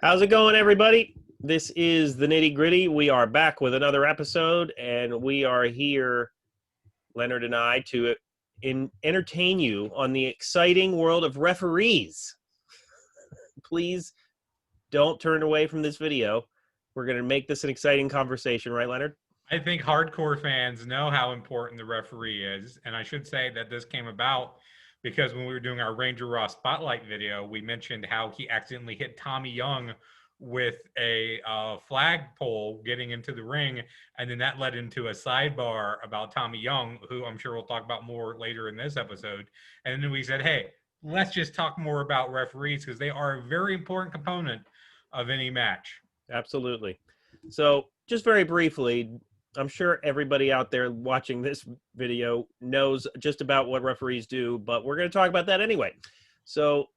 How's it going, everybody? This is the Nitty Gritty. We are back with another episode, and we are here, Leonard and I, to entertain you on the exciting world of referees. Please don't turn away from this video. We're going to make this an exciting conversation, right, Leonard? I think hardcore fans know how important the referee is. And I should say that this came about because when we were doing our Ranger Raw Spotlight video, we mentioned how he accidentally hit Tommy Young with a flagpole getting into the ring. And then that led into a sidebar about Tommy Young, who I'm sure we'll talk about more later in this episode. And then we said, hey, let's just talk more about referees because they are a very important component of any match. Absolutely. So just very briefly, I'm sure everybody out there watching this video knows just about what referees do, but we're going to talk about that anyway. So,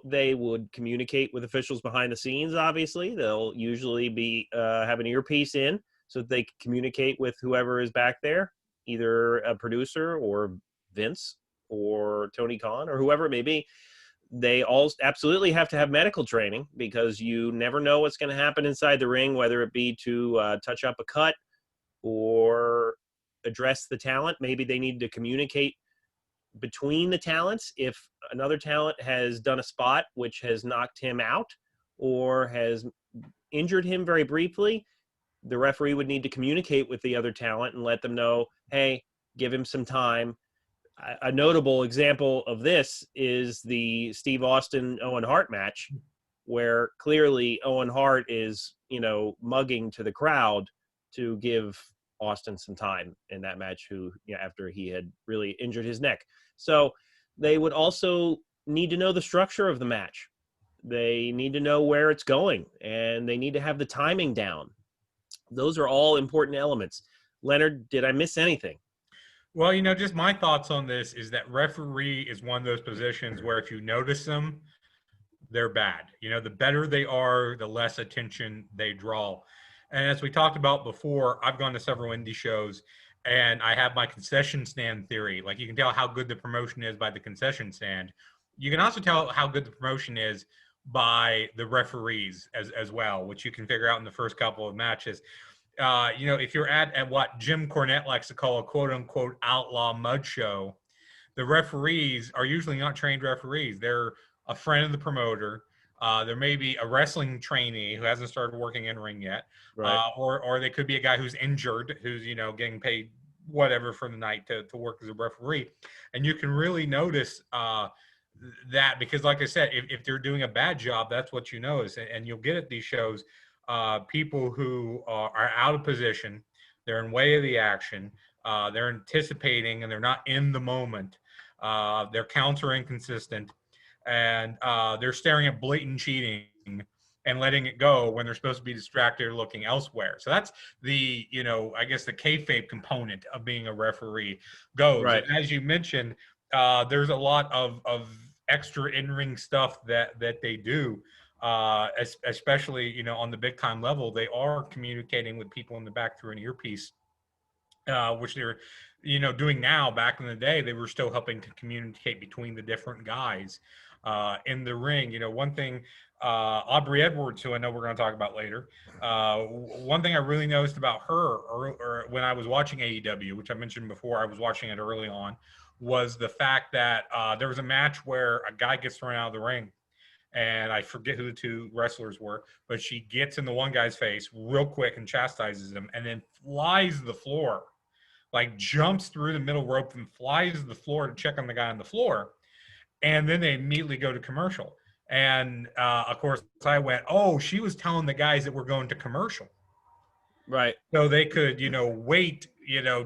they would communicate with officials behind the scenes, obviously. They'll usually be have an earpiece in so that they can communicate with whoever is back there, either a producer or Vince or Tony Khan or whoever it may be. They all absolutely have to have medical training because you never know what's going to happen inside the ring, whether it be to touch up a cut or address the talent. Maybe they need to communicate between the talents if another talent has done a spot which has knocked him out or has injured him very briefly. The referee would need to communicate with the other talent and let them know, hey, give him some time. A notable example of this is the Steve Austin-Owen Hart match, where clearly Owen Hart is, mugging to the crowd to give Austin some time in that match, after he had really injured his neck. So they would also need to know the structure of the match. They need to know where it's going, and they need to have the timing down. Those are all important elements. Leonard, did I miss anything? Well, just my thoughts on this is that referee is one of those positions where if you notice them, they're bad. The better they are, the less attention they draw. And as we talked about before, I've gone to several indie shows and I have my concession stand theory. Like, you can tell how good the promotion is by the concession stand. You can also tell how good the promotion is by the referees as well, which you can figure out in the first couple of matches. If you're at what Jim Cornette likes to call a quote unquote outlaw mud show, the referees are usually not trained referees. They're a friend of the promoter. There may be a wrestling trainee who hasn't started working in ring yet, Right. or they could be a guy who's injured, who's getting paid whatever for the night to work as a referee. And you can really notice that because, like I said, if they're doing a bad job, that's what you notice. And you'll get at these shows people who are out of position, they're in way of the action, they're anticipating, and they're not in the moment. Their counts are inconsistent, and they're staring at blatant cheating and letting it go when they're supposed to be distracted or looking elsewhere. So that's the, I guess the kayfabe component of being a referee goes. Right. And as you mentioned, there's a lot of extra in-ring stuff that they do. Especially, on the big time level, they are communicating with people in the back through an earpiece, which they're, doing now. Back in the day, they were still helping to communicate between the different guys in the ring. One thing, Aubrey Edwards, who I know we're going to talk about later, one thing I really noticed about her or when I was watching AEW, which I mentioned before, I was watching it early on, was the fact that there was a match where a guy gets thrown out of the ring. And I forget who the two wrestlers were, but she gets in the one guy's face real quick and chastises him and then flies to the floor, like jumps through the middle rope and flies to the floor to check on the guy on the floor. And then they immediately go to commercial. And, of course, I went, oh, she was telling the guys that we're going to commercial. Right. So they could, wait,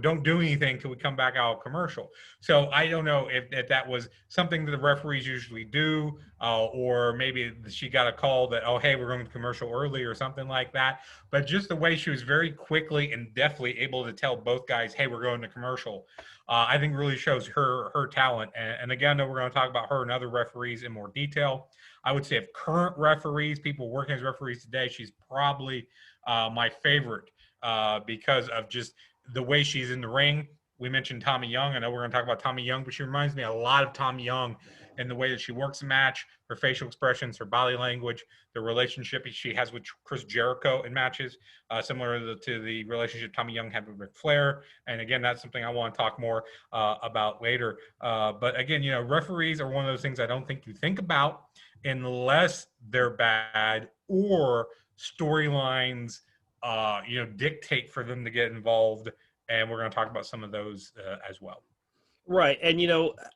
don't do anything till we come back out of commercial. So I don't know if that was something that the referees usually do, or maybe she got a call that, oh, hey, we're going to commercial early or something like that. But just the way she was very quickly and deftly able to tell both guys, hey, we're going to commercial, I think really shows her talent. And again, I know we're going to talk about her and other referees in more detail. I would say of current referees, people working as referees today, she's probably my favorite because of just the way she's in the ring, we mentioned Tommy Young. I know we're going to talk about Tommy Young, but she reminds me a lot of Tommy Young in the way that she works a match, her facial expressions, her body language, the relationship she has with Chris Jericho in matches, similar to the relationship Tommy Young had with Ric Flair. And again, that's something I want to talk more about later. But again, referees are one of those things I don't think you think about unless they're bad or storylines, dictate for them to get involved. And we're going to talk about some of those as well. Right. And,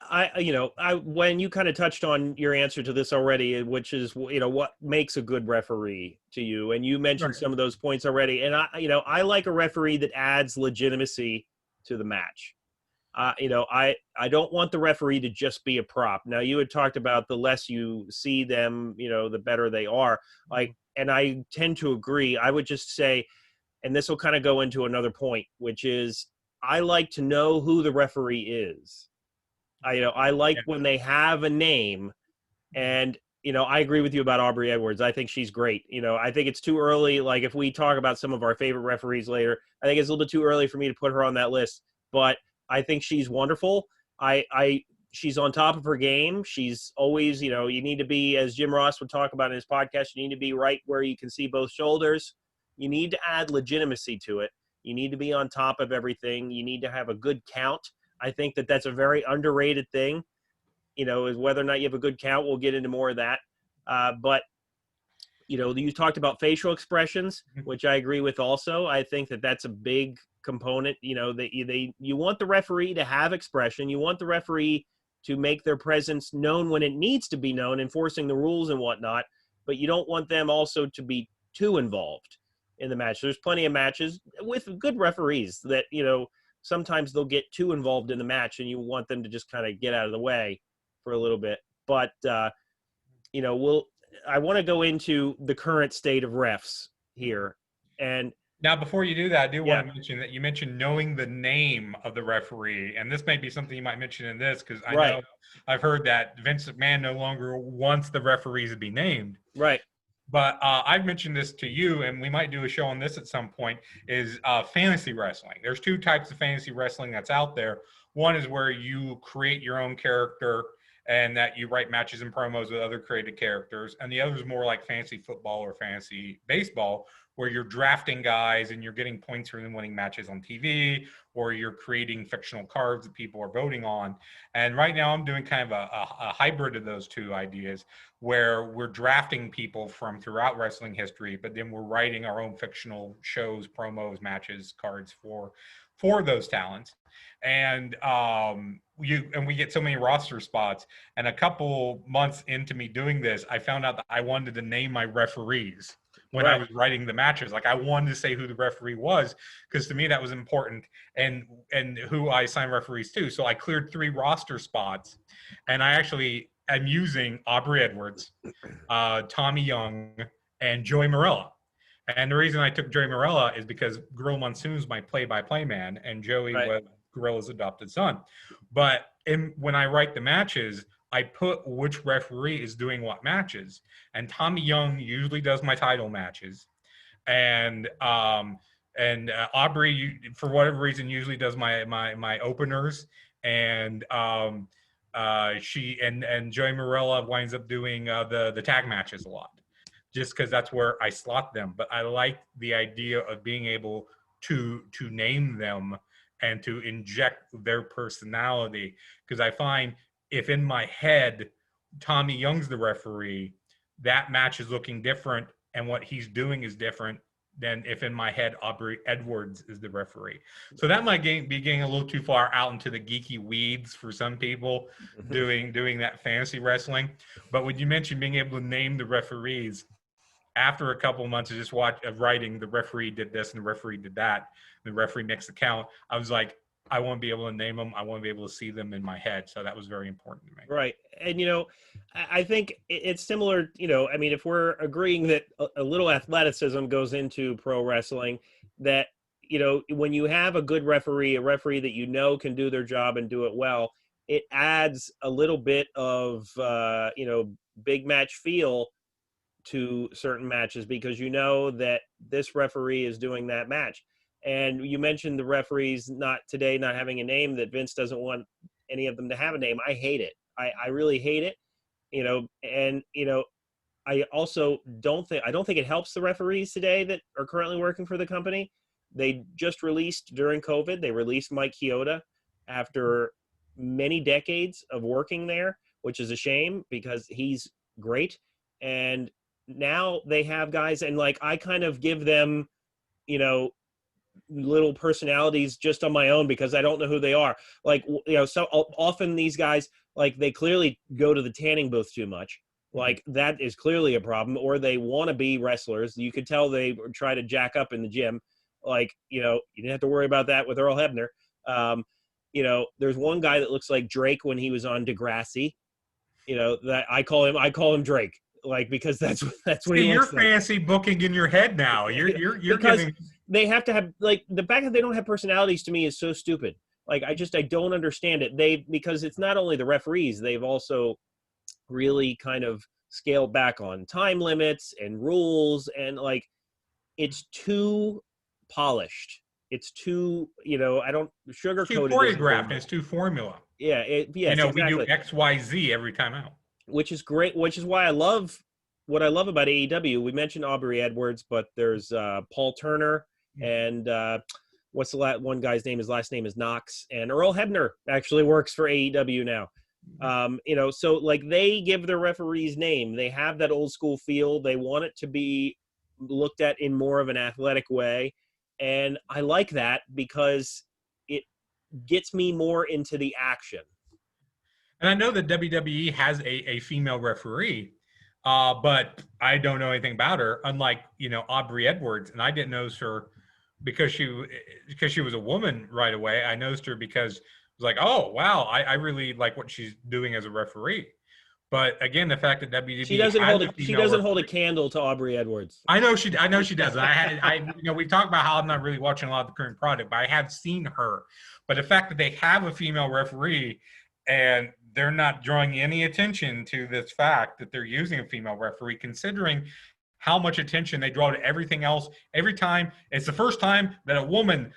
I when you kind of touched on your answer to this already, which is, what makes a good referee to you. And you mentioned Right. some of those points already. And I like a referee that adds legitimacy to the match. I don't want the referee to just be a prop. Now, you had talked about the less you see them, the better they are. And I tend to agree. I would just say, and this will kind of go into another point, which is I like to know who the referee is. I like when they have a name, and I agree with you about Aubrey Edwards. I think she's great. I think it's too early. Like, if we talk about some of our favorite referees later, I think it's a little bit too early for me to put her on that list. But I think she's wonderful. She's on top of her game. She's always, you need to be, as Jim Ross would talk about in his podcast, you need to be right where you can see both shoulders. You need to add legitimacy to it. You need to be on top of everything. You need to have a good count. I think that's a very underrated thing, is whether or not you have a good count. We'll get into more of that. But you talked about facial expressions, which I agree with also. I think that's a big component. You want the referee to have expression. You want the referee to make their presence known when it needs to be known, enforcing the rules and whatnot. But you don't want them also to be too involved in the match. There's plenty of matches with good referees that, sometimes they'll get too involved in the match and you want them to just kind of get out of the way for a little bit. But, I want to go into the current state of refs here. And now, before you do that, I do want to mention that you mentioned knowing the name of the referee. And this may be something you might mention in this, because I know I've heard that Vince McMahon no longer wants the referees to be named. Right. But I've mentioned this to you, and we might do a show on this at some point, is fantasy wrestling. There's two types of fantasy wrestling that's out there. One is where you create your own character and that you write matches and promos with other created characters. And the other is more like fantasy football or fantasy baseball, where you're drafting guys and you're getting points for them winning matches on TV, or you're creating fictional cards that people are voting on. And right now I'm doing kind of a hybrid of those two ideas, where we're drafting people from throughout wrestling history, but then we're writing our own fictional shows, promos, matches, cards for those talents. And we get so many roster spots. And a couple months into me doing this, I found out that I wanted to name my referees when I was writing the matches. Like, I wanted to say who the referee was, because to me that was important, and who I assign referees to. So I cleared 3 roster spots, and I actually am using Aubrey Edwards, Tommy Young, and Joey Marella. And the reason I took Joey Marella is because Gorilla Monsoon is my play-by-play man, and Joey was Gorilla's adopted son. But when I write the matches, I put which referee is doing what matches. And Tommy Young usually does my title matches. And Aubrey, for whatever reason, usually does my openers. And Joey Marella winds up doing the tag matches a lot, just because that's where I slot them. But I like the idea of being able to name them and to inject their personality, because I find if in my head Tommy Young's the referee, that match is looking different and what he's doing is different than if in my head Aubrey Edwards is the referee. So that might be getting a little too far out into the geeky weeds for some people doing that fantasy wrestling. But when you mentioned being able to name the referees, after a couple of months of just writing, the referee did this and the referee did that, the referee makes the count, I was like, I want to be able to name them. I want to be able to see them in my head. So that was very important to me. Right. And, I think it's similar, I mean, if we're agreeing that a little athleticism goes into pro wrestling, that, when you have a good referee, a referee that can do their job and do it well, it adds a little bit of, big match feel to certain matches, because that this referee is doing that match. And you mentioned the referees not having a name, that Vince doesn't want any of them to have a name. I hate it. I really hate it. And I also don't think it helps the referees today that are currently working for the company. They just released during COVID, they released Mike Chioda after many decades of working there, which is a shame because he's great. And now they have guys, and like I kind of give them, little personalities just on my own because I don't know who they are. Like, so often these guys, like, they clearly go to the tanning booth too much. Like, that is clearly a problem, or they want to be wrestlers. You could tell they try to jack up in the gym. Like, you didn't have to worry about that with Earl Hebner. There's one guy that looks like Drake when he was on Degrassi. That I call him Drake, like, because that's what See, he you're looks like. fancy booking in your head now. You're because giving. They have to have, like, the fact that they don't have personalities to me is so stupid. Like, I don't understand it. Because it's not only the referees, they've also really kind of scaled back on time limits and rules, and like, it's too polished. It's too, I don't sugarcoat Too it. choreographed. It's too formula. Yeah. Yes, We do exactly. X, Y, Z every time out. Which is great. Which is why what I love about AEW. We mentioned Aubrey Edwards, but there's Paul Turner and what's the one guy's name? His last name is Knox, and Earl Hebner actually works for AEW now. So like, they give their referees name. They have that old school feel. They want it to be looked at in more of an athletic way. And I like that because it gets me more into the action. And I know that WWE has a female referee, but I don't know anything about her. Unlike Aubrey Edwards, and I didn't notice her because she was a woman right away. I noticed her because it was like, oh wow, I really like what she's doing as a referee. But again, the fact that WWE she doesn't hold a candle to Aubrey Edwards. I know she does. We talk about how I'm not really watching a lot of the current product, but I have seen her. But the fact that they have a female referee and they're not drawing any attention to this fact that they're using a female referee, considering how much attention they draw to everything else every time. It's the first time that a woman,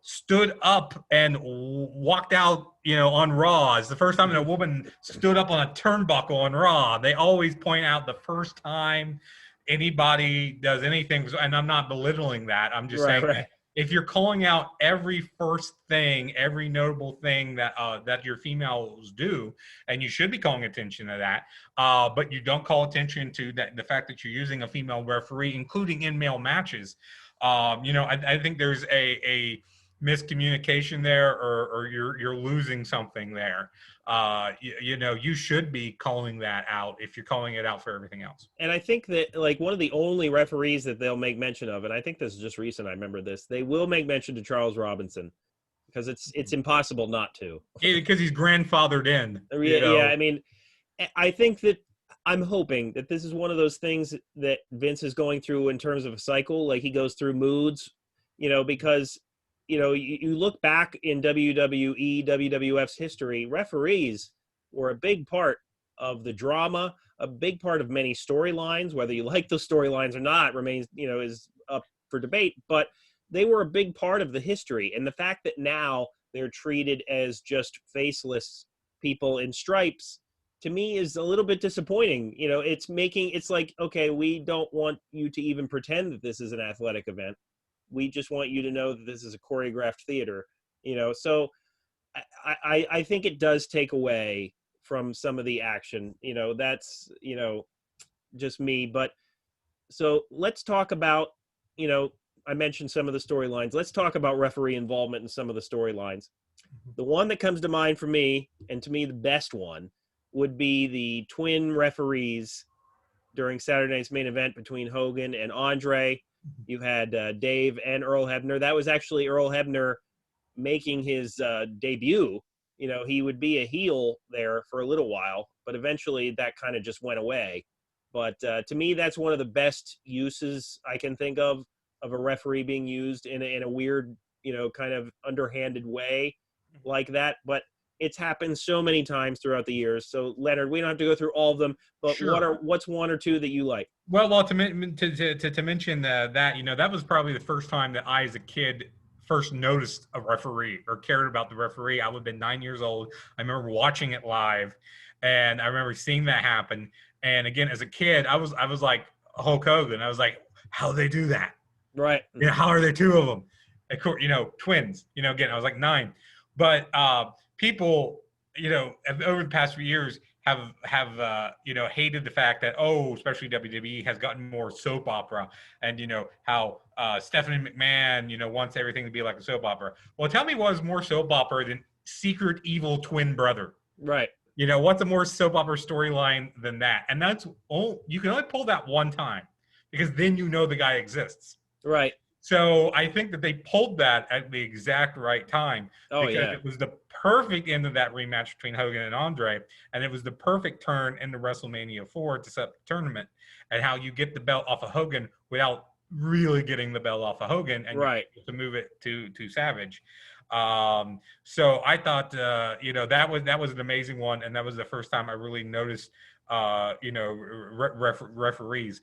stood up and walked out, on Raw. It's the first time that a woman stood up on a turnbuckle on Raw. They always point out the first time anybody does anything, and I'm not belittling that. I'm just saying that if you're calling out every first thing, every notable thing that your females do, and you should be calling attention to that, but you don't call attention to the fact that you're using a female referee, including in male matches, I think there's a miscommunication there, or you're losing something there. You should be calling that out if you're calling it out for everything else. And I think that, like, one of the only referees that they'll make mention of, and I think this is just recent, I remember this, they will make mention to Charles Robinson, because it's impossible not to. Yeah, because he's grandfathered in. Yeah, I mean, I think that I'm hoping that this is one of those things that Vince is going through in terms of a cycle, like he goes through moods, because you look back in WWE, WWF's history, referees were a big part of the drama, a big part of many storylines. Whether you like those storylines or not remains, is up for debate, but they were a big part of the history. And the fact that now they're treated as just faceless people in stripes, to me, is a little bit disappointing. It's like, okay, we don't want you to even pretend that this is an athletic event. We just want you to know that this is a choreographed theater, so I think it does take away from some of the action, that's, just me. But so let's talk about, I mentioned some of the storylines. Let's talk about referee involvement in some of the storylines. The one that comes to mind for me, and to me the best one, would be the twin referees during Saturday night's main event between Hogan and Andre. You had Dave and Earl Hebner. That was actually Earl Hebner making his debut. He would be a heel there for a little while, but eventually that kind of just went away. But to me, that's one of the best uses I can think of a referee being used in a weird, kind of underhanded way like that. But it's happened so many times throughout the years. So Leonard, we don't have to go through all of them, but Sure. what's one or two that you like? Well, to mention that, that was probably the first time that I, as a kid, first noticed a referee or cared about the referee. I would have been 9 years old. I remember watching it live, and I remember seeing that happen. And again, as a kid, I was like Hulk Hogan. I was like, how do they do that? Right. How are there two of them? Of course, twins. Again, I was like 9, but people, over the past few years have hated the fact that, especially WWE has gotten more soap opera, and how Stephanie McMahon wants everything to be like a soap opera. Well, tell me what is more soap opera than secret evil twin brother? Right. What's a more soap opera storyline than that? And that's you can only pull that one time, because then the guy exists. Right. So I think that they pulled that at the exact right time, Oh, because yeah. it was the perfect end of that rematch between Hogan and Andre, and it was the perfect turn into WrestleMania 4 to set up the tournament, and how you get the belt off of Hogan without really getting the belt off of Hogan, and Right. to move it to Savage. So I thought, that was an amazing one, and that was the first time I really noticed referees.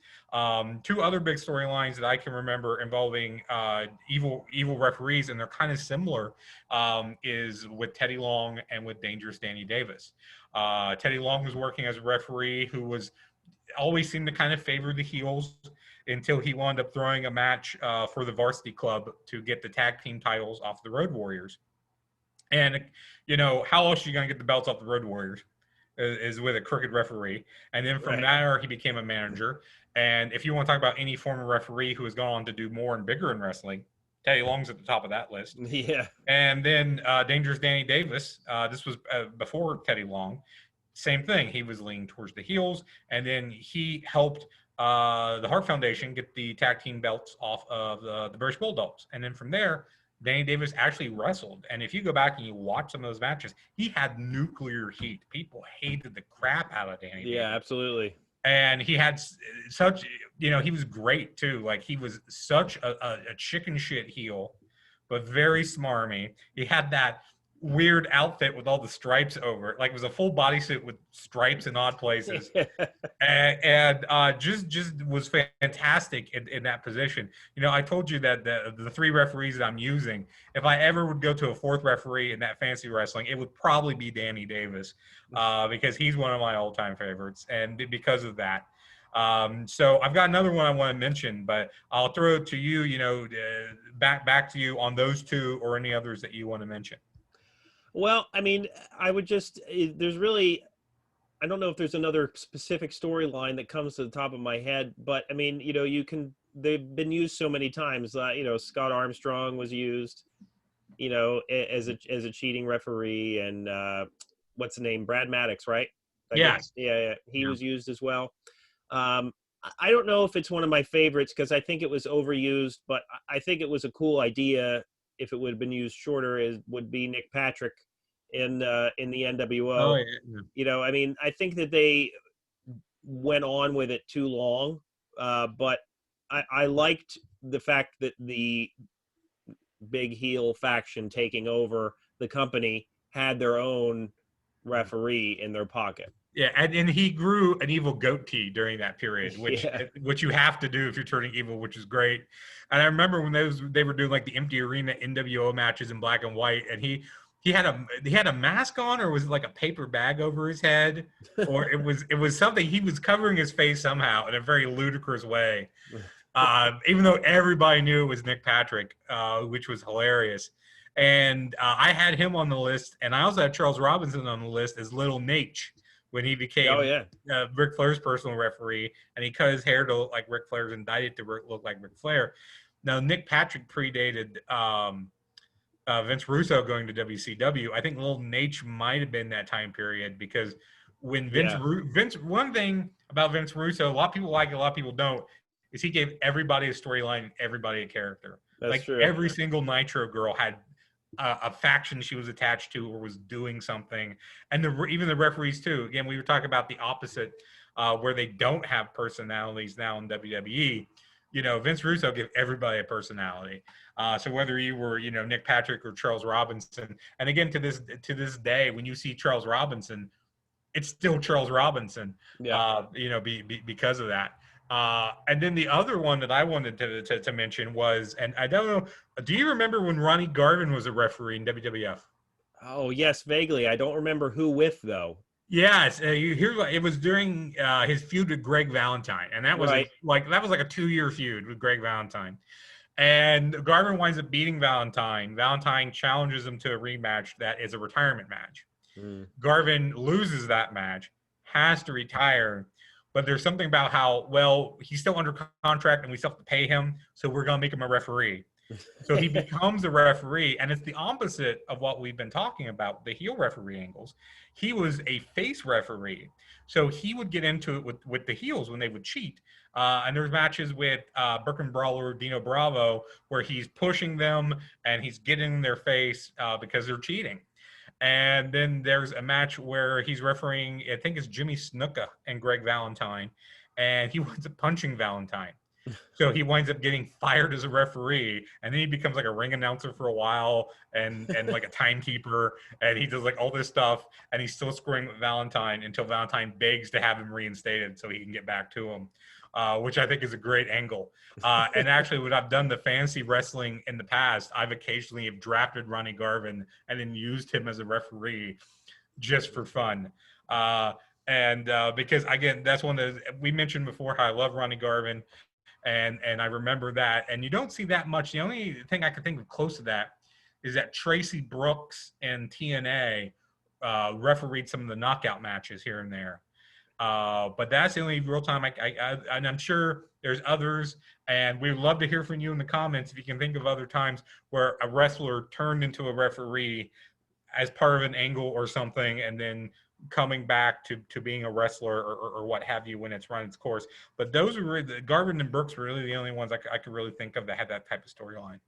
Two other big storylines that I can remember involving evil referees, and they're kind of similar, is with Teddy Long and with Dangerous Danny Davis. Teddy Long was working as a referee who was always seemed to kind of favor the heels, until he wound up throwing a match for the Varsity Club to get the tag team titles off the Road Warriors. And how else are you going to get the belts off the Road Warriors? Is with a crooked referee. And then from there, he became a manager. And if you want to talk about any former referee who has gone on to do more and bigger in wrestling, Teddy Long's at the top of that list. Yeah. And then Dangerous Danny Davis, this was before Teddy Long. Same thing. He was leaning towards the heels. And then he helped the Hart Foundation get the tag team belts off of the British Bulldogs. And then from there, Danny Davis actually wrestled. And if you go back and you watch some of those matches, he had nuclear heat. People hated the crap out of Danny Davis. Yeah, absolutely. And he had such, he was great too. Like, he was such a chicken shit heel, but very smarmy. He had that weird outfit with all the stripes over it. Like, it was a full bodysuit with stripes in odd places. and just was fantastic in that position. I told you that the 3 referees that I'm using, if I ever would go to a 4th referee in that fantasy wrestling, it would probably be Danny Davis, because he's one of my all-time favorites, and because of that. So I've got another one I want to mention, but I'll throw it to you, back to you on those 2 or any others that you want to mention. Well, I mean, there's really, I don't know if there's another specific storyline that comes to the top of my head, but I mean, they've been used so many times. Scott Armstrong was used, as a cheating referee, and what's the name? Brad Maddox, right? Yes. Yeah. He was used as well. I don't know if it's one of my favorites, because I think it was overused, but I think it was a cool idea. If it would have been used shorter, would be Nick Patrick in the NWO. Oh, yeah. I mean, I think that they went on with it too long, but I liked the fact that the big heel faction taking over the company had their own referee in their pocket. Yeah, and he grew an evil goatee during that period, Yeah. which you have to do if you're turning evil, which is great. And I remember when they were doing like the empty arena NWO matches in black and white, and he had a mask on, or was it like a paper bag over his head, or it was something. He was covering his face somehow in a very ludicrous way, even though everybody knew it was Nick Patrick, which was hilarious. And I had him on the list, and I also had Charles Robinson on the list as Little Nate when he became Ric Flair's personal referee, and he cut his hair to look like Ric Flair's and dyed it to look like Ric Flair. Now, Nick Patrick predated Vince Russo going to WCW. I think Little Nate might have been that time period, because when Vince, one thing about Vince Russo, a lot of people like it, a lot of people don't, is he gave everybody a storyline and everybody a character. That's true. Every single Nitro girl had a faction she was attached to or was doing something, and even the referees too. Again, we were talking about the opposite, where they don't have personalities now in WWE. Vince Russo gave everybody a personality. So whether you were, Nick Patrick or Charles Robinson, and again to this day, when you see Charles Robinson, it's still Charles Robinson. Yeah. Because of that. And then the other one that I wanted to mention was, and I don't know, do you remember when Ronnie Garvin was a referee in WWF? Oh yes, vaguely. I don't remember who with though. Yes, it was during his feud with Greg Valentine, and that was Right. like a 2-year feud with Greg Valentine. And Garvin winds up beating Valentine. Valentine challenges him to a rematch that is a retirement match. Mm. Garvin loses that match, has to retire, but there's something about how, well, he's still under contract and we still have to pay him, so we're going to make him a referee. So he becomes a referee, and it's the opposite of what we've been talking about, the heel referee angles. He was a face referee, so he would get into it with the heels when they would cheat. And there's matches with Brooklyn Brawler, Dino Bravo, where he's pushing them and he's getting in their face because they're cheating. And then there's a match where he's refereeing, I think it's Jimmy Snuka and Greg Valentine, and he winds up punching Valentine. So he winds up getting fired as a referee, and then he becomes like a ring announcer for a while and like a timekeeper, and he does like all this stuff, and he's still scoring with Valentine until Valentine begs to have him reinstated so he can get back to him, which I think is a great angle. And actually, when I've done the fantasy wrestling in the past, I've occasionally have drafted Ronnie Garvin and then used him as a referee just for fun. And because, again, that's one that we mentioned before how I love Ronnie Garvin. And I remember that, and you don't see that much. The only thing I could think of close to that is that Tracy Brooks and TNA refereed some of the knockout matches here and there. But that's the only real time and I'm sure there's others, and we'd love to hear from you in the comments if you can think of other times where a wrestler turned into a referee as part of an angle or something, and then coming back to being a wrestler or what have you when it's run its course. But those were really, Garvin and Brooks were really the only ones I could really think of that had that type of storyline.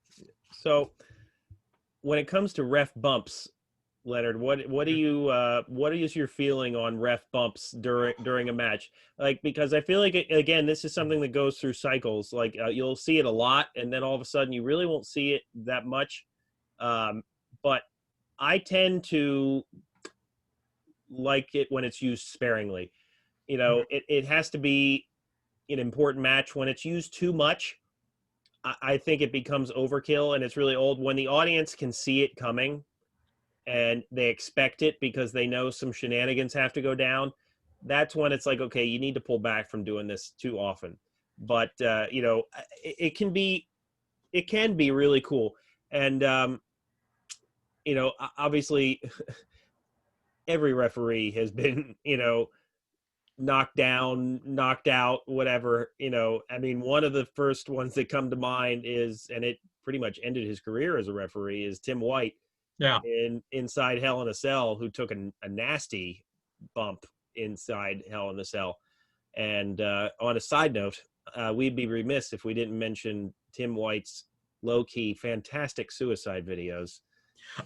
So when it comes to ref bumps, Leonard, what is your feeling on ref bumps during a match? Like, because I feel like, again, this is something that goes through cycles. Like you'll see it a lot, and then all of a sudden you really won't see it that much. But I tend to like it when it's used sparingly. It has to be an important match. When it's used too much, I think it becomes overkill, and it's really old. When the audience can see it coming and they expect it because they know some shenanigans have to go down, that's when it's like, okay, you need to pull back from doing this too often. But it can be really cool. And obviously every referee has been, knocked down, knocked out, whatever. I mean, one of the first ones that come to mind is, and it pretty much ended his career as a referee, is Tim White. Yeah. Inside Hell in a Cell, who took a nasty bump inside Hell in a Cell. And on a side note, we'd be remiss if we didn't mention Tim White's low-key fantastic suicide videos.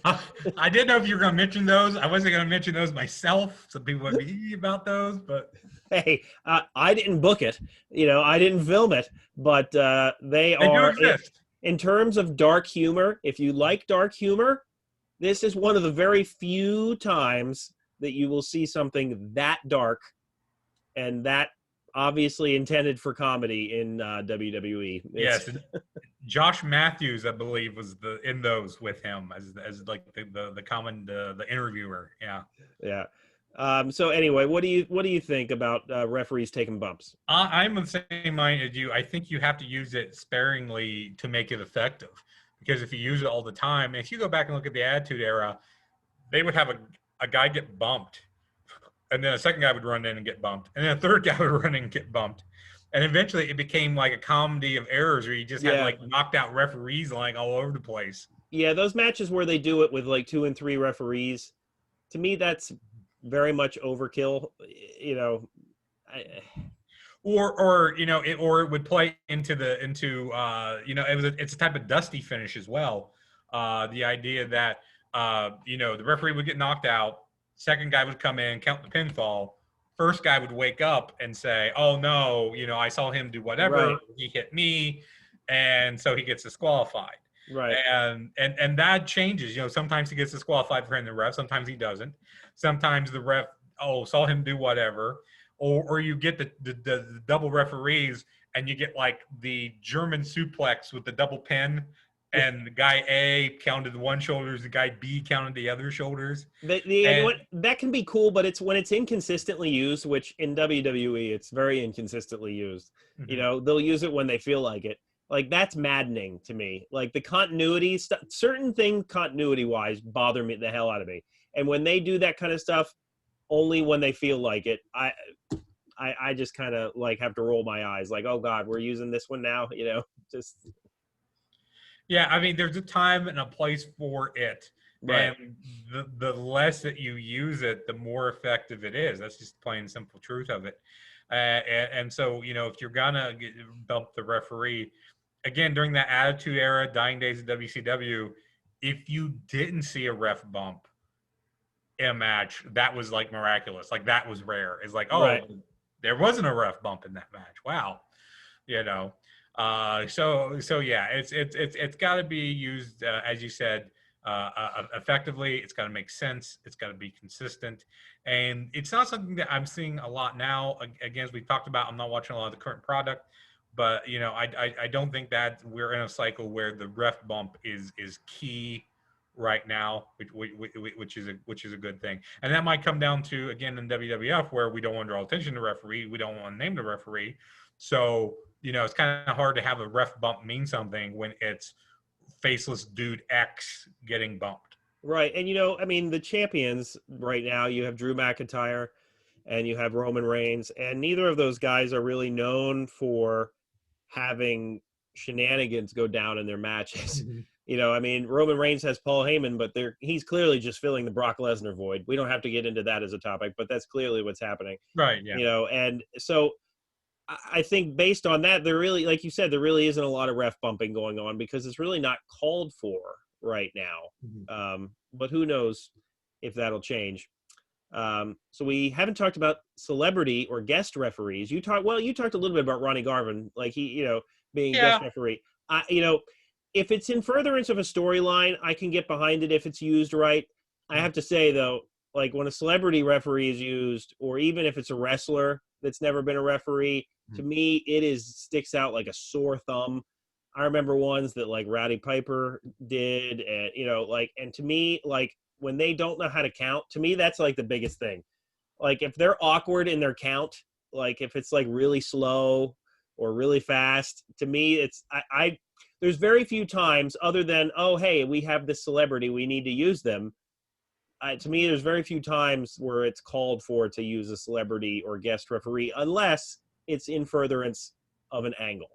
I didn't know if you were going to mention those. I wasn't going to mention those myself. Some people would be about those, but hey, I didn't book it. I didn't film it, but they are. Do exist. In terms of dark humor, if you like dark humor, this is one of the very few times that you will see something that dark and that obviously intended for comedy in WWE. Yes. Josh Matthews, I believe, was in those with him as like the interviewer. Yeah. Yeah. So anyway, what do you think about referees taking bumps? I'm the same mind as you. I think you have to use it sparingly to make it effective, because if you use it all the time, if you go back and look at the Attitude Era, they would have a guy get bumped, and then a second guy would run in and get bumped, and then a third guy would run in and get bumped. And eventually it became like a comedy of errors where you just had like knocked out referees like all over the place. Yeah, those matches where they do it with like 2 and 3 referees, to me, that's very much overkill. Or it would play into it's a type of dusty finish as well. The idea that the referee would get knocked out, second guy would come in, count the pinfall, first guy would wake up and say, "Oh no, I saw him do whatever. Right. He hit me," and so he gets disqualified. Right. And that changes. Sometimes he gets disqualified for hitting the ref. Sometimes he doesn't. Sometimes the ref, saw him do whatever, or you get the double referees and you get like the German suplex with the double pin. And the guy A counted one shoulders, the guy B counted the other shoulders. That can be cool, but it's when it's inconsistently used, which in WWE it's very inconsistently used. Mm-hmm. They'll use it when they feel like it. Like that's maddening to me. Like the continuity stuff, certain things continuity wise bother me the hell out of me. And when they do that kind of stuff, only when they feel like it, I just kind of like have to roll my eyes. Like, oh God, we're using this one now. Just. Yeah, I mean, there's a time and a place for it. Right. And the less that you use it, the more effective it is. That's just plain and simple truth of it. And so, if you're going to bump the referee, again, during that Attitude Era, dying days of WCW, if you didn't see a ref bump in a match, that was like miraculous. Like that was rare. It's like, Right. there wasn't a ref bump in that match. Wow. So yeah, it's got to be used as you said effectively. It's got to make sense. It's got to be consistent, and it's not something that I'm seeing a lot now. Again, as we talked about, I'm not watching a lot of the current product, but I don't think that we're in a cycle where the ref bump is key right now, which is a good thing, and that might come down to again in WWF where we don't want to draw attention to the referee, we don't want to name the referee, so. It's kind of hard to have a ref bump mean something when it's faceless dude X getting bumped. Right. And, I mean, the champions right now, you have Drew McIntyre and you have Roman Reigns, and neither of those guys are really known for having shenanigans go down in their matches. I mean, Roman Reigns has Paul Heyman, but he's clearly just filling the Brock Lesnar void. We don't have to get into that as a topic, but that's clearly what's happening. Right. Yeah. And so I think based on that, there really, like you said, there really isn't a lot of ref bumping going on because it's really not called for right now. Mm-hmm. But who knows if that'll change. So we haven't talked about celebrity or guest referees. You talked a little bit about Ronnie Garvin, like he, being guest referee. If it's in furtherance of a storyline, I can get behind it if it's used right. I have to say though, like when a celebrity referee is used, or even if it's a wrestler that's never been a referee, to me, sticks out like a sore thumb. I remember ones that like Rowdy Piper did, and and to me, like when they don't know how to count, to me that's like the biggest thing. Like if they're awkward in their count, like if it's like really slow or really fast, to me it's I there's very few times other than, oh hey, we have this celebrity, we need to use them. To me, there's very few times where it's called for to use a celebrity or guest referee unless it's in furtherance of an angle.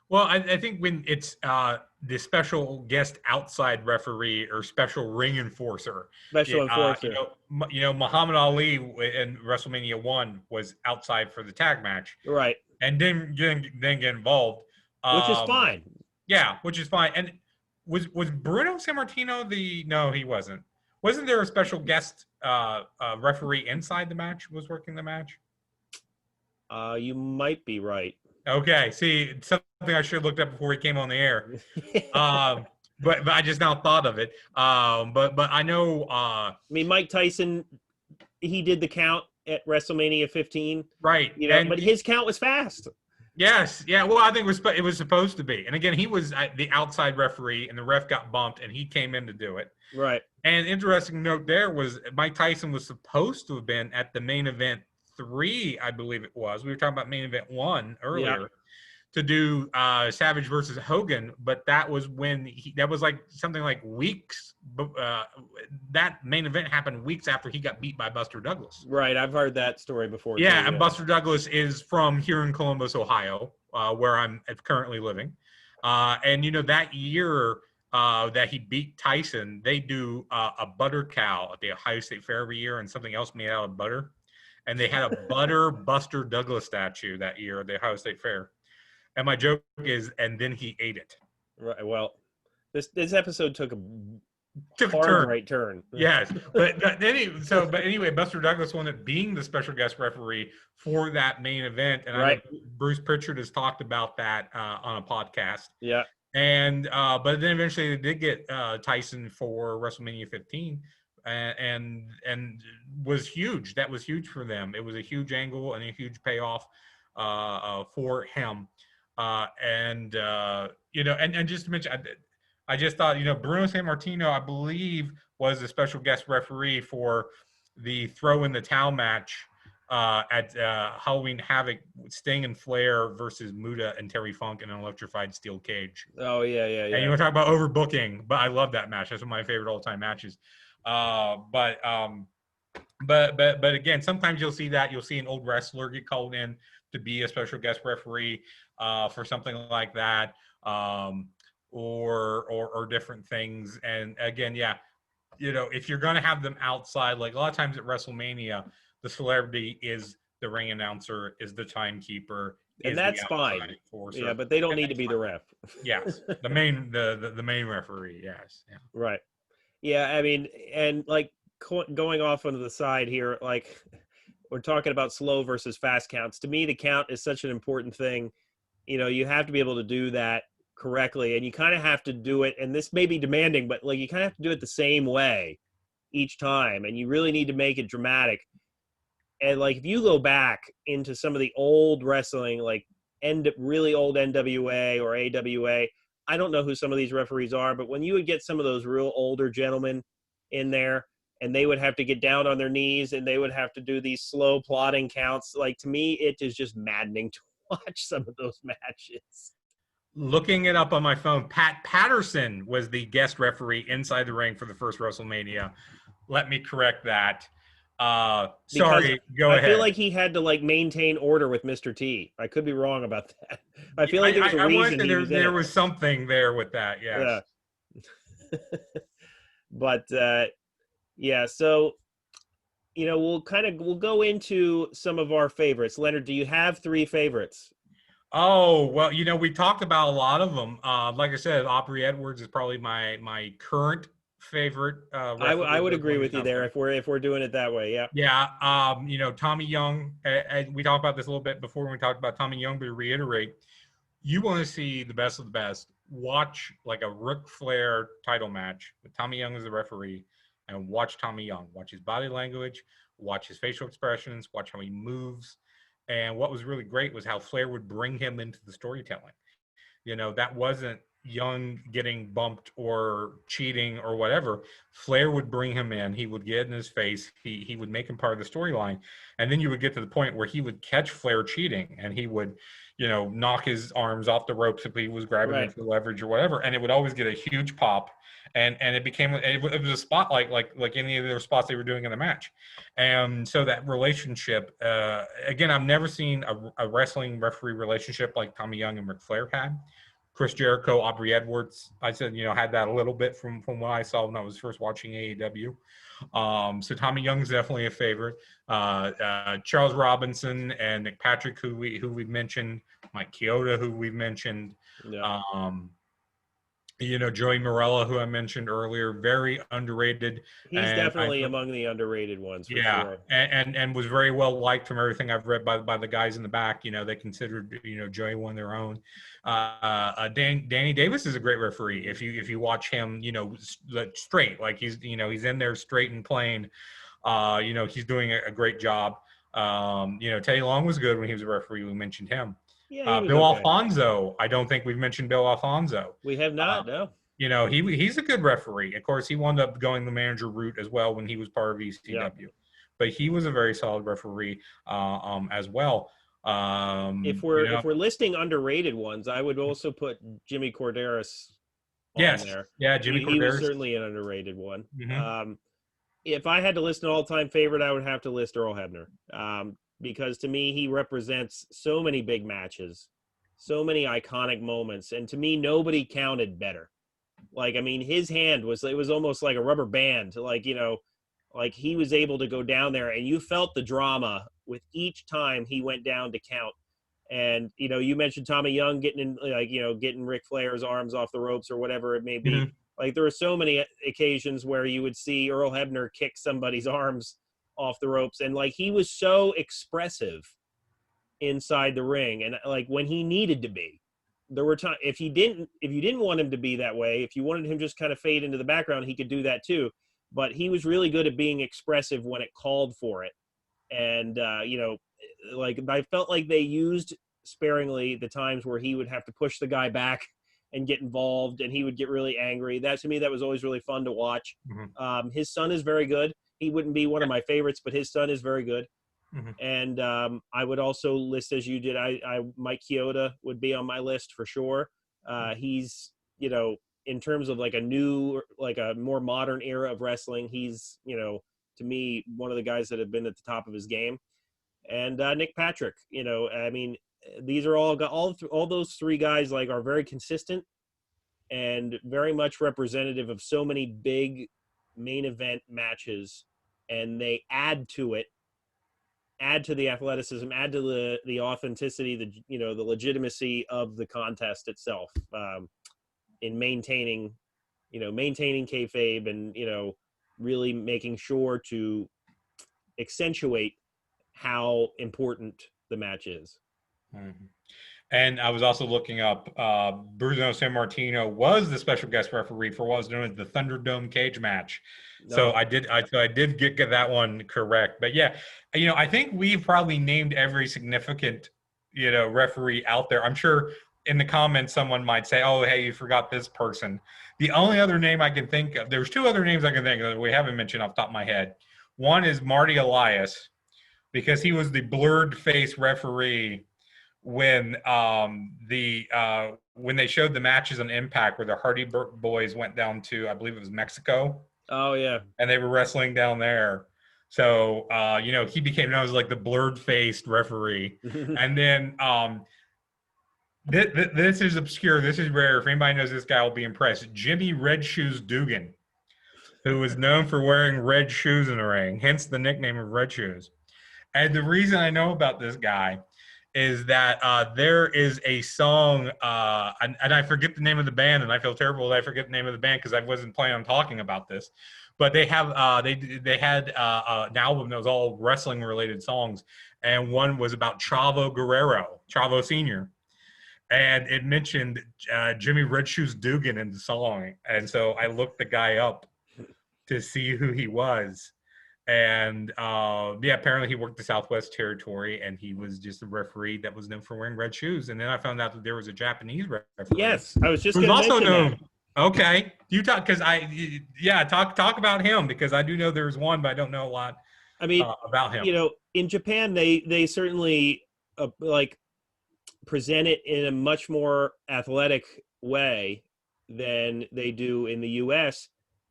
Well, I think when it's the special guest outside referee or special ring enforcer. Enforcer. Muhammad Ali in WrestleMania 1 was outside for the tag match. Right. And didn't get involved. Which is fine. Yeah, which is fine. And was Bruno Sammartino no, he wasn't. Wasn't there a special guest referee inside the match was working the match? You might be right. Okay, see, something I should have looked up before we came on the air. But I just now thought of it. But I know. I mean, Mike Tyson, he did the count at WrestleMania 15. Right. But his count was fast. Yes. Yeah. Well, I think it was supposed to be. And again, he was the outside referee, and the ref got bumped, and he came in to do it. Right. And interesting note there was Mike Tyson was supposed to have been at the main event 3, I believe it was. We were talking about main event 1 earlier to do Savage versus Hogan, but that was when that was like something like weeks. That main event happened weeks after he got beat by Buster Douglas. Right, I've heard that story before. Yeah, too, and Buster Douglas is from here in Columbus, Ohio, where I'm currently living. And that year that he beat Tyson, they do a butter cow at the Ohio State Fair every year, and something else made out of butter. And they had a butter Buster Douglas statue that year at the Ohio State Fair. And my joke is, and then he ate it. Right. Well, this episode took a took a hard turn. right turn. Yes, but anyway, Buster Douglas wound up being the special guest referee for that main event, and I know Right. Bruce Pritchard has talked about that on a podcast. Yeah. And but then eventually they did get Tyson for WrestleMania 15, and was huge. That was huge for them. It was a huge angle and a huge payoff for him. And just to mention, I just thought, Bruno Sammartino, I believe, was a special guest referee for the throw in the towel match at Halloween Havoc, Sting and Flair versus Muta and Terry Funk in an electrified steel cage. Oh yeah. And you want to talk about overbooking, but I love that match. That's one of my favorite all-time matches. But again, sometimes you'll see that. You'll see an old wrestler get called in to be a special guest referee for something like that, or different things. And again, if you're going to have them outside, like a lot of times at WrestleMania, the celebrity is the ring announcer, is the timekeeper, and that's fine. Enforcer. Yeah, but they don't need to be the ref. Yes, the main referee. Yes, yeah. Right. Yeah, I mean, and like going off onto the side here, like we're talking about slow versus fast counts. To me, the count is such an important thing. You have to be able to do that correctly, and you kind of have to do it. And this may be demanding, but like you kind of have to do it the same way each time, and you really need to make it dramatic. And like if you go back into some of the old wrestling, like really old NWA or AWA, I don't know who some of these referees are, but when you would get some of those real older gentlemen in there, and they would have to get down on their knees and they would have to do these slow plotting counts, like to me, it is just maddening to watch some of those matches. Looking it up on my phone, Patterson was the guest referee inside the ring for the first WrestleMania. Let me correct that. Sorry, go ahead. I feel like he had to like maintain order with Mr. T. I could be wrong about that. I feel like there was a reason there was something there with that. Yes. Yeah. But yeah, so we'll go into some of our favorites. Leonard, do you have 3 favorites? Oh, well, we talked about a lot of them. Like I said, Aubrey Edwards is probably my current favorite. I would agree with you there if we're doing it that way. Yeah. Yeah. Tommy Young, we talked about this a little bit before when we talked about Tommy Young, but to reiterate, you want to see the best of the best. Watch like a Ric Flair title match with Tommy Young as the referee, and watch Tommy Young. Watch his body language, watch his facial expressions, watch how he moves. And what was really great was how Flair would bring him into the storytelling. That wasn't Young getting bumped or cheating or whatever. Flair would bring him in. He would get in his face. He would make him part of the storyline. And then you would get to the point where he would catch Flair cheating, and he would, knock his arms off the ropes if he was grabbing him for leverage or whatever. And it would always get a huge pop. And it was a spotlight like any of their spots they were doing in the match. And so that relationship, again, I've never seen a wrestling referee relationship like Tommy Young and Ric Flair had. Chris Jericho, Aubrey Edwards, I said, had that a little bit from what I saw when I was first watching AEW. So Tommy Young's definitely a favorite. Charles Robinson and Nick Patrick, who we've mentioned, Mike Chioda, who we've mentioned. Yeah. Joey Morella, who I mentioned earlier, very underrated. He's definitely among the underrated ones. For sure. And was very well liked from everything I've read by the guys in the back. They considered Joey one of their own. Danny Davis is a great referee. If you watch him, straight, like he's in there straight and plain. He's doing a great job. Teddy Long was good when he was a referee. We mentioned him. Yeah, Bill Alfonso. I don't think we've mentioned Bill Alfonso. We have not, no. He's a good referee. Of course, he wound up going the manager route as well when he was part of ECW. Yeah. But he was a very solid referee as well. If we're listing underrated ones, I would also put Jimmy Corderas on there. Yeah, Jimmy Corderas. He was certainly an underrated one. Mm-hmm. If I had to list an all-time favorite, I would have to list Earl Hebner. Because to me, he represents so many big matches, so many iconic moments. And to me, nobody counted better. Like, I mean, his hand was almost like a rubber band. Like he was able to go down there and you felt the drama with each time he went down to count. And, you mentioned Tommy Young getting Ric Flair's arms off the ropes or whatever it may be. Mm-hmm. Like there were so many occasions where you would see Earl Hebner kick somebody's arms off the ropes, and like he was so expressive inside the ring, and like when he needed to be. There were times if you didn't want him to be that way, if you wanted him just kind of fade into the background, he could do that too. But he was really good at being expressive when it called for it. And like I felt like they used sparingly the times where he would have to push the guy back and get involved, and he would get really angry. That to me, that was always really fun to watch. Mm-hmm. His son is very good. He wouldn't be one of my favorites, but his son is very good. Mm-hmm. And I would also list, as you did, I Mike Chioda would be on my list for sure. He's, in terms of like a more modern era of wrestling, he's, to me, one of the guys that have been at the top of his game. And Nick Patrick, I mean, these are all those three guys like are very consistent and very much representative of so many big main event matches, and they add to the athleticism, add to the authenticity, the legitimacy of the contest itself, in maintaining kayfabe and, really making sure to accentuate how important the match is. Mm-hmm. And I was also looking up, Bruno Sammartino was the special guest referee for what was known as the Thunderdome cage match. So I did get that one correct. But yeah, I think we've probably named every significant, referee out there. I'm sure in the comments someone might say, "Oh, hey, you forgot this person." The only other name I can think of, there's two other names I can think of that we haven't mentioned off the top of my head. One is Marty Elias, because he was the blurred face referee when when they showed the matches on Impact where the Hardy Boys went down to, I believe it was Mexico. Oh yeah, and they were wrestling down there. So he became known as like the blurred faced referee. And then this is obscure. This is rare. If anybody knows this guy, will be impressed. Jimmy Red Shoes Dugan, who was known for wearing red shoes in the ring, hence the nickname of Red Shoes. And the reason I know about this guy is that there is a song, and I forget the name of the band, and I feel terrible that I forget the name of the band because I wasn't planning on talking about this. But they have they had an album that was all wrestling related songs, and one was about Chavo Guerrero, Chavo Senior, and it mentioned Jimmy Red Shoes Dugan in the song, and so I looked the guy up to see who he was. And apparently he worked the Southwest Territory, and he was just a referee that was known for wearing red shoes. And then I found out that there was a Japanese referee. Yes, I was just going to also known. That. Okay, you talk because talk about him, because I do know there's one, but I don't know a lot. I mean, about him. In Japan, they certainly present it in a much more athletic way than they do in the U.S.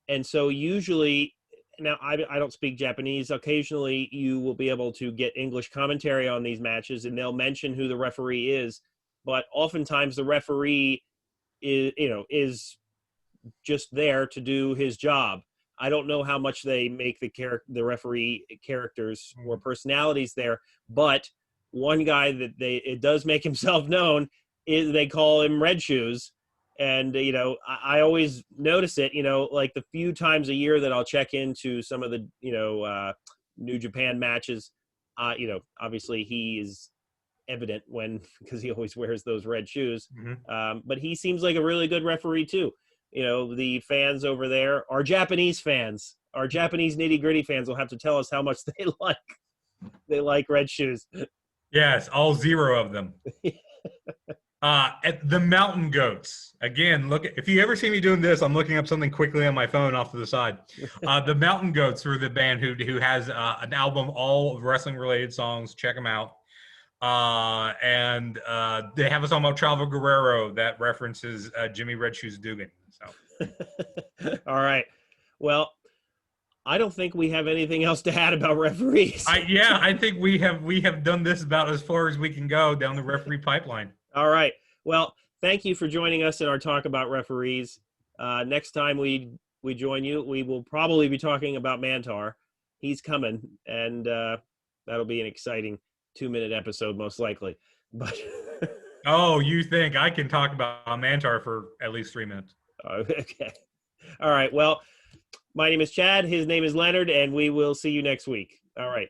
And so usually. Now, I don't speak Japanese. Occasionally, you will be able to get English commentary on these matches, and they'll mention who the referee is. But oftentimes, the referee is just there to do his job. I don't know how much they make the referee characters or personalities there, but one guy that it does make himself known is they call him Red Shoes. And, I always notice it, like the few times a year that I'll check into some of the, New Japan matches, obviously he is evident because he always wears those red shoes. Mm-hmm. But he seems like a really good referee too. The fans over there, our Japanese Nitty Gritty fans will have to tell us how much they like red shoes. Yes, all 0 of them. At the Mountain Goats. Again, if you ever see me doing this, I'm looking up something quickly on my phone off to the side. The Mountain Goats were the band who has an album all wrestling related songs. Check them out. And they have a song about Chavo Guerrero that references Jimmy Red Shoes Dugan. So, all right. Well, I don't think we have anything else to add about referees. I think we have done this about as far as we can go down the referee pipeline. All right. Well, thank you for joining us in our talk about referees. Next time we join you, we will probably be talking about Mantar. He's coming, and that'll be an exciting 2-minute episode, most likely. But oh, you think I can talk about Mantar for at least 3 minutes? Okay. All right. Well, my name is Chad. His name is Leonard, and we will see you next week. All right.